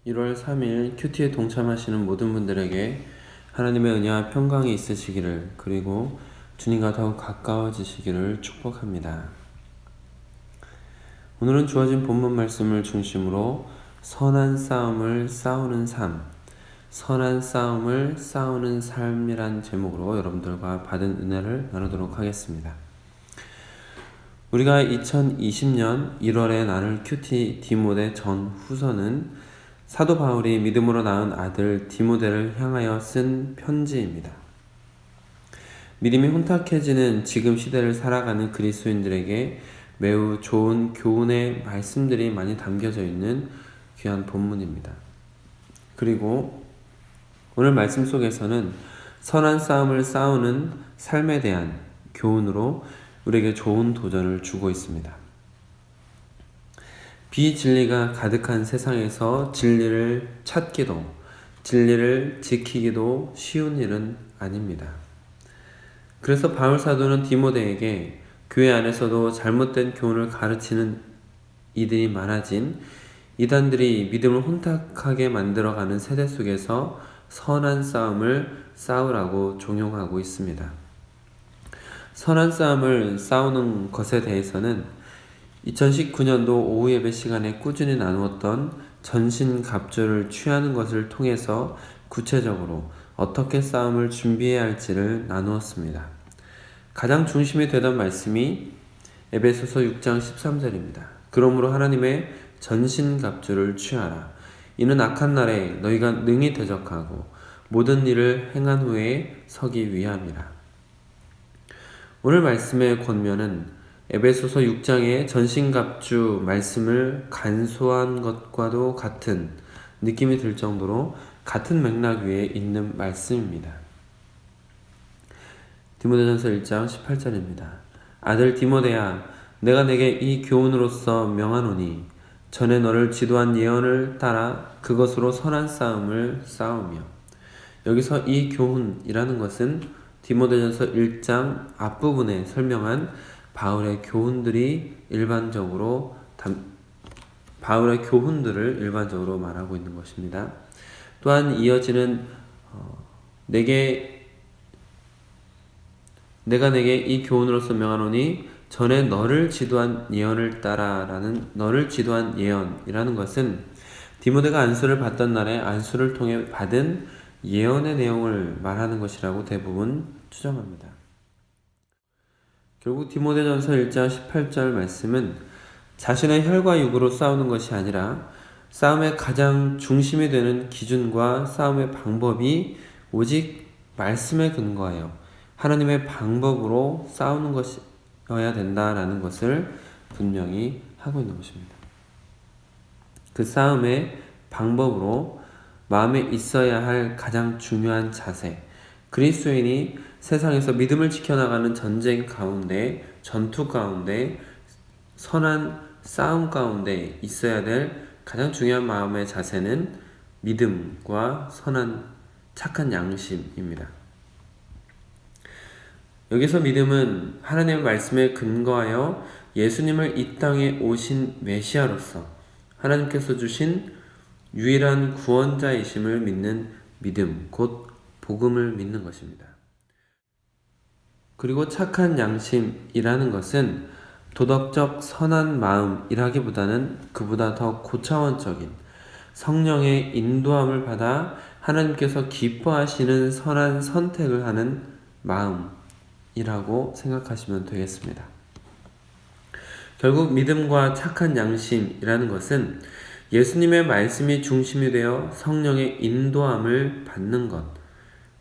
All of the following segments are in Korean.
1월 3일 큐티에 동참하시는 모든 분들에게 하나님의 은혜와 평강이 있으시기를, 그리고 주님과 더욱 가까워지시기를 축복합니다. 오늘은 주어진 본문 말씀을 중심으로 선한 싸움을 싸우는 삶, 선한 싸움을 싸우는 삶이란 제목으로 여러분들과 받은 은혜를 나누도록 하겠습니다. 우리가 2020년 1월에 나눌 큐티 디모데 전후서는 사도 바울이 믿음으로 낳은 아들 디모데를 향하여 쓴 편지입니다. 믿음이 혼탁해지는 지금 시대를 살아가는 그리스도인들에게 매우 좋은 교훈의 말씀들이 많이 담겨져 있는 귀한 본문입니다. 그리고 오늘 말씀 속에서는 선한 싸움을 싸우는 삶에 대한 교훈으로 우리에게 좋은 도전을 주고 있습니다. 비진리가 가득한 세상에서 진리를 찾기도, 진리를 지키기도 쉬운 일은 아닙니다. 그래서 바울 사도는 디모데에게 교회 안에서도 잘못된 교훈을 가르치는 이들이 많아진 이단들이 믿음을 혼탁하게 만들어가는 세대 속에서 선한 싸움을 싸우라고 종용하고 있습니다. 선한 싸움을 싸우는 것에 대해서는 2019년도 오후 예배 시간에 꾸준히 나누었던 전신갑주를 취하는 것을 통해서 구체적으로 어떻게 싸움을 준비해야 할지를 나누었습니다. 가장 중심이 되던 말씀이 에베소서 6장 13절입니다. 그러므로 하나님의 전신갑주를 취하라. 이는 악한 날에 너희가 능히 대적하고 모든 일을 행한 후에 서기 위함이라. 오늘 말씀의 권면은 에베소서 6장의 전신갑주 말씀을 간소한 것과도 같은 느낌이 들 정도로 같은 맥락 위에 있는 말씀입니다. 디모데전서 1장 18절입니다. 아들 디모데야, 내가 내게 이 교훈으로서 명하노니 전에 너를 지도한 예언을 따라 그것으로 선한 싸움을 싸우며. 여기서 이 교훈이라는 것은 디모데전서 1장 앞부분에 설명한 바울의 교훈들을 일반적으로 말하고 있는 것입니다. 또한 이어지는 내가 내게 이 교훈으로서 명하노니 전에 너를 지도한 예언을 따라라는 너를 지도한 예언이라는 것은 디모데가 안수를 받던 날에 안수를 통해 받은 예언의 내용을 말하는 것이라고 대부분 추정합니다. 결국 디모데전서 1장 18절 말씀은 자신의 혈과 육으로 싸우는 것이 아니라 싸움의 가장 중심이 되는 기준과 싸움의 방법이 오직 말씀에 근거하여 하나님의 방법으로 싸우는 것이어야 된다라는 것을 분명히 하고 있는 것입니다. 그 싸움의 방법으로 마음에 있어야 할 가장 중요한 자세, 그리스도인이 세상에서 믿음을 지켜나가는 전쟁 가운데, 전투 가운데, 선한 싸움 가운데 있어야 될 가장 중요한 마음의 자세는 믿음과 선한 착한 양심입니다. 여기서 믿음은 하나님의 말씀에 근거하여 예수님을 이 땅에 오신 메시아로서 하나님께서 주신 유일한 구원자이심을 믿는 믿음, 곧 복음을 믿는 것입니다. 그리고 착한 양심이라는 것은 도덕적 선한 마음이라기보다는 그보다 더 고차원적인 성령의 인도함을 받아 하나님께서 기뻐하시는 선한 선택을 하는 마음이라고 생각하시면 되겠습니다. 결국 믿음과 착한 양심이라는 것은 예수님의 말씀이 중심이 되어 성령의 인도함을 받는 것.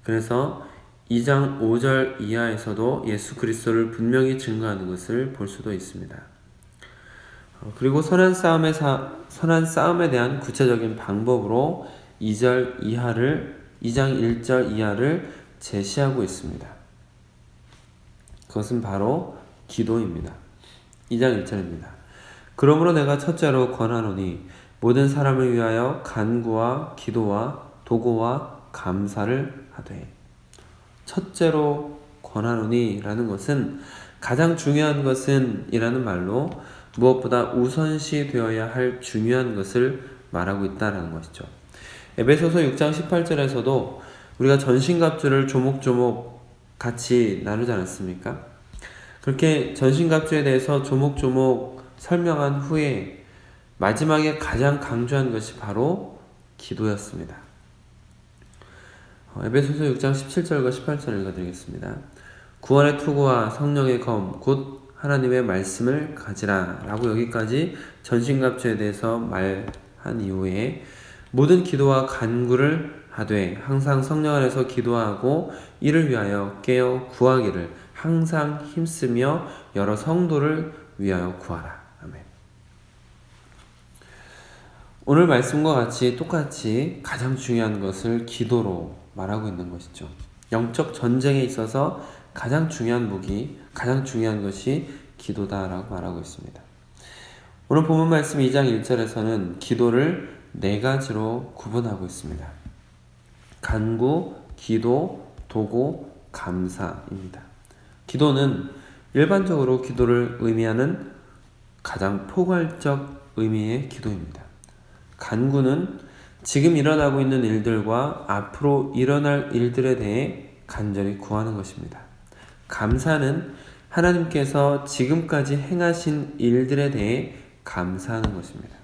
그래서 2장 5절 이하에서도 예수 그리스도를 분명히 증거하는 것을 볼 수도 있습니다. 그리고 선한 싸움에 대한 구체적인 방법으로 2장 1절 이하를 제시하고 있습니다. 그것은 바로 기도입니다. 2장 1절입니다. 그러므로 내가 첫째로 권하노니 모든 사람을 위하여 간구와 기도와 도고와 감사를 하되. 첫째로 권하노니 라는 것은 가장 중요한 것은 이라는 말로 무엇보다 우선시 되어야 할 중요한 것을 말하고 있다라는 것이죠. 에베소서 6장 18절에서도 우리가 전신갑주를 조목조목 같이 나누지 않았습니까? 그렇게 전신갑주에 대해서 조목조목 설명한 후에 마지막에 가장 강조한 것이 바로 기도였습니다. 에베소서 6장 17절과 18절을 읽어드리겠습니다. 구원의 투구와 성령의 검, 곧 하나님의 말씀을 가지라 라고 여기까지 전신갑주에 대해서 말한 이후에 모든 기도와 간구를 하되 항상 성령 안에서 기도하고 이를 위하여 깨어 구하기를 항상 힘쓰며 여러 성도를 위하여 구하라. 아멘. 오늘 말씀과 같이 똑같이 가장 중요한 것을 기도로 말하고 있는 것이죠. 영적 전쟁에 있어서 가장 중요한 무기, 가장 중요한 것이 기도다라고 말하고 있습니다. 오늘 본문 말씀 2장 1절에서는 기도를 4가지로 구분하고 있습니다. 간구, 기도, 도고, 감사입니다. 기도는 일반적으로 기도를 의미하는 가장 포괄적 의미의 기도입니다. 간구는 지금 일어나고 있는 일들과 앞으로 일어날 일들에 대해 간절히 구하는 것입니다. 감사는 하나님께서 지금까지 행하신 일들에 대해 감사하는 것입니다.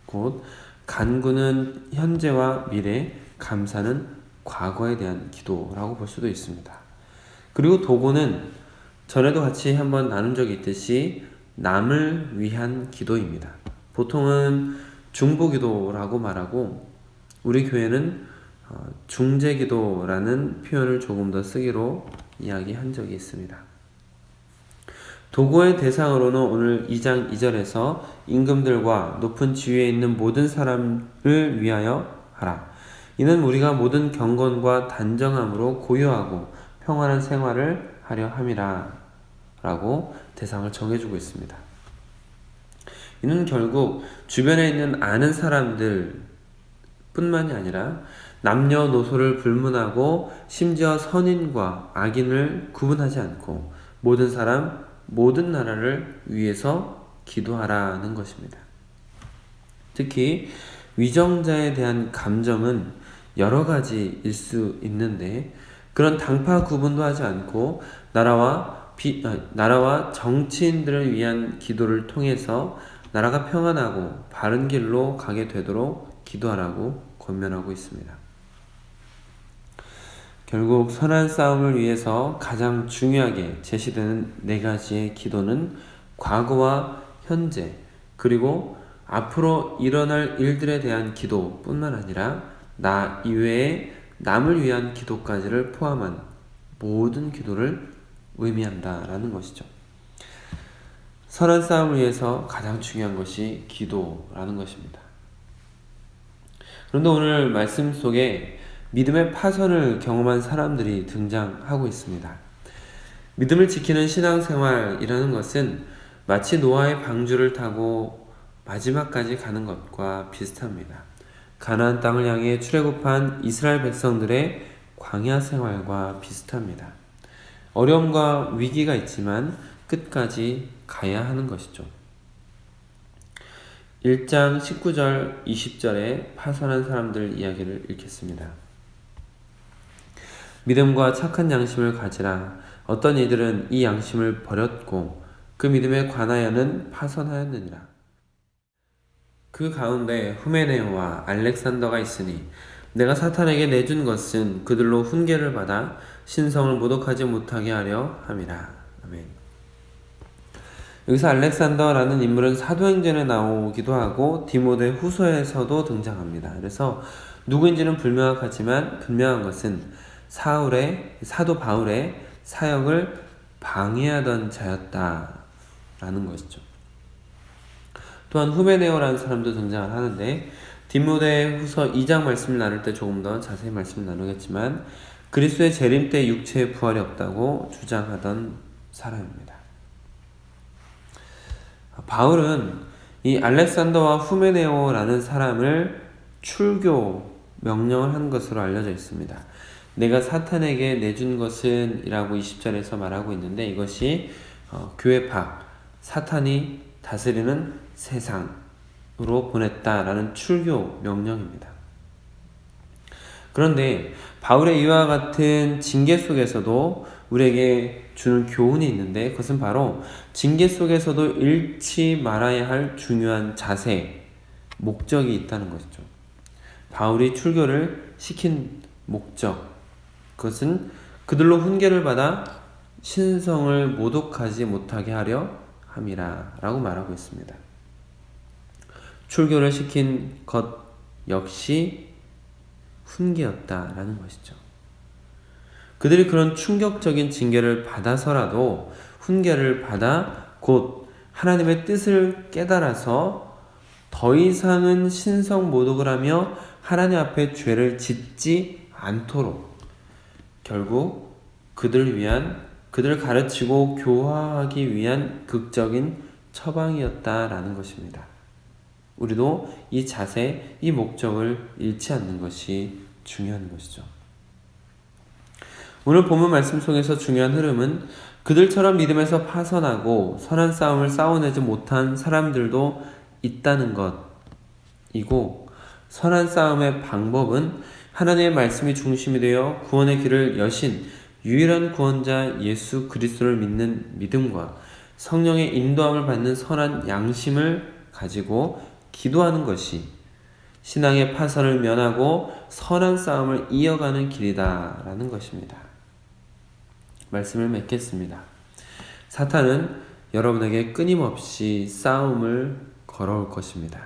곧 간구는 현재와 미래, 감사는 과거에 대한 기도라고 볼 수도 있습니다. 그리고 도고는 전에도 같이 한번 나눈 적이 있듯이 남을 위한 기도입니다. 보통은 중보기도라고 말하고 우리 교회는 중재기도라는 표현을 조금 더 쓰기로 이야기한 적이 있습니다. 도고의 대상으로는 오늘 2장 2절에서 임금들과 높은 지위에 있는 모든 사람을 위하여 하라. 이는 우리가 모든 경건과 단정함으로 고요하고 평안한 생활을 하려 함이라 라고 대상을 정해주고 있습니다. 이는 결국 주변에 있는 아는 사람들 뿐만이 아니라 남녀노소를 불문하고 심지어 선인과 악인을 구분하지 않고 모든 사람, 모든 나라를 위해서 기도하라는 것입니다. 특히 위정자에 대한 감정은 여러 가지일 수 있는데 그런 당파 구분도 하지 않고 나라와 정치인들을 위한 기도를 통해서 나라가 평안하고 바른 길로 가게 되도록 기도하라고 권면하고 있습니다. 결국 선한 싸움을 위해서 가장 중요하게 제시되는 4가지의 기도는 과거와 현재 그리고 앞으로 일어날 일들에 대한 기도뿐만 아니라 나 이외에 남을 위한 기도까지를 포함한 모든 기도를 의미한다라는 것이죠. 선한 싸움을 위해서 가장 중요한 것이 기도라는 것입니다. 그런데 오늘 말씀 속에 믿음의 파선을 경험한 사람들이 등장하고 있습니다. 믿음을 지키는 신앙생활이라는 것은 마치 노아의 방주를 타고 마지막까지 가는 것과 비슷합니다. 가나안 땅을 향해 출애굽한 이스라엘 백성들의 광야 생활과 비슷합니다. 어려움과 위기가 있지만 끝까지 가야 하는 것이죠. 1장 19절 20절에 파선한 사람들 이야기를 읽겠습니다. 믿음과 착한 양심을 가지라. 어떤 이들은 이 양심을 버렸고 그 믿음에 관하여는 파선하였느니라. 그 가운데 후메네오와 알렉산더가 있으니 내가 사탄에게 내준 것은 그들로 훈계를 받아 신성을 모독하지 못하게 하려 함이라. 아멘. 여기서 알렉산더라는 인물은 사도행전에 나오기도 하고 디모데 후서에서도 등장합니다. 그래서 누구인지는 불명확하지만 분명한 것은 사도 바울의 사역을 방해하던 자였다라는 것이죠. 또한 후메네오라는 사람도 등장을 하는데 디모데 후서 2장 말씀을 나눌 때 조금 더 자세히 말씀을 나누겠지만 그리스도의 재림 때 육체의 부활이 없다고 주장하던 사람입니다. 바울은 이 알렉산더와 후메네오라는 사람을 출교 명령을 한 것으로 알려져 있습니다. 내가 사탄에게 내준 것은 이라고 20절에서 말하고 있는데 이것이 교회 밖, 사탄이 다스리는 세상, 보냈다라는 출교 명령입니다. 그런데 바울의 이와 같은 징계 속에서도 우리에게 주는 교훈이 있는데, 그것은 바로 징계 속에서도 잃지 말아야 할 중요한 자세, 목적이 있다는 것이죠. 바울이 출교를 시킨 목적, 그것은 그들로 훈계를 받아 신성을 모독하지 못하게 하려 함이라 라고 말하고 있습니다. 출교를 시킨 것 역시 훈계였다라는 것이죠. 그들이 그런 충격적인 징계를 받아서라도 훈계를 받아 곧 하나님의 뜻을 깨달아서 더 이상은 신성 모독을 하며 하나님 앞에 죄를 짓지 않도록 결국 그들을 가르치고 교화하기 위한 극적인 처방이었다라는 것입니다. 우리도 이 자세, 이 목적을 잃지 않는 것이 중요한 것이죠. 오늘 본문 말씀 속에서 중요한 흐름은 그들처럼 믿음에서 파선하고 선한 싸움을 싸워내지 못한 사람들도 있다는 것이고, 선한 싸움의 방법은 하나님의 말씀이 중심이 되어 구원의 길을 여신 유일한 구원자 예수 그리스도를 믿는 믿음과 성령의 인도함을 받는 선한 양심을 가지고 기도하는 것이 신앙의 파선을 면하고 선한 싸움을 이어가는 길이다라는 것입니다. 말씀을 맺겠습니다. 사탄은 여러분에게 끊임없이 싸움을 걸어올 것입니다.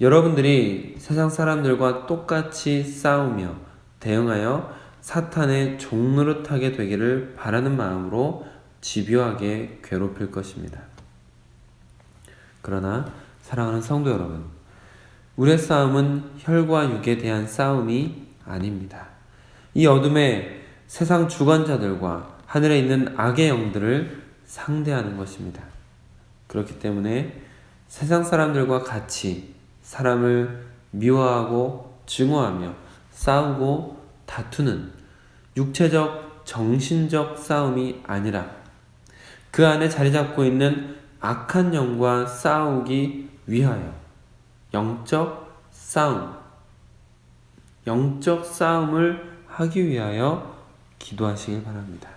여러분들이 세상 사람들과 똑같이 싸우며 대응하여 사탄의 종노릇하게 되기를 바라는 마음으로 집요하게 괴롭힐 것입니다. 그러나 사랑하는 성도 여러분, 우리의 싸움은 혈과 육에 대한 싸움이 아닙니다. 이 어둠의 세상 주관자들과 하늘에 있는 악의 영들을 상대하는 것입니다. 그렇기 때문에 세상 사람들과 같이 사람을 미워하고 증오하며 싸우고 다투는 육체적, 정신적 싸움이 아니라 그 안에 자리 잡고 있는 악한 영과 싸우기 위하여 영적 싸움을 하기 위하여 기도하시길 바랍니다.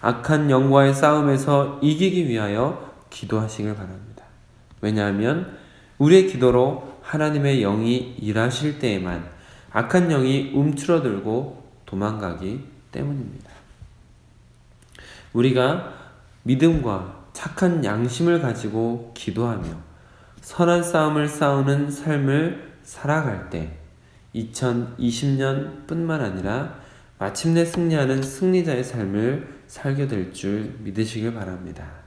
악한 영과의 싸움에서 이기기 위하여 기도하시길 바랍니다. 왜냐하면 우리의 기도로 하나님의 영이 일하실 때에만 악한 영이 움츠러들고 도망가기 때문입니다. 우리가 믿음과 착한 양심을 가지고 기도하며 선한 싸움을 싸우는 삶을 살아갈 때 2020년 뿐만 아니라 마침내 승리하는 승리자의 삶을 살게 될 줄 믿으시길 바랍니다.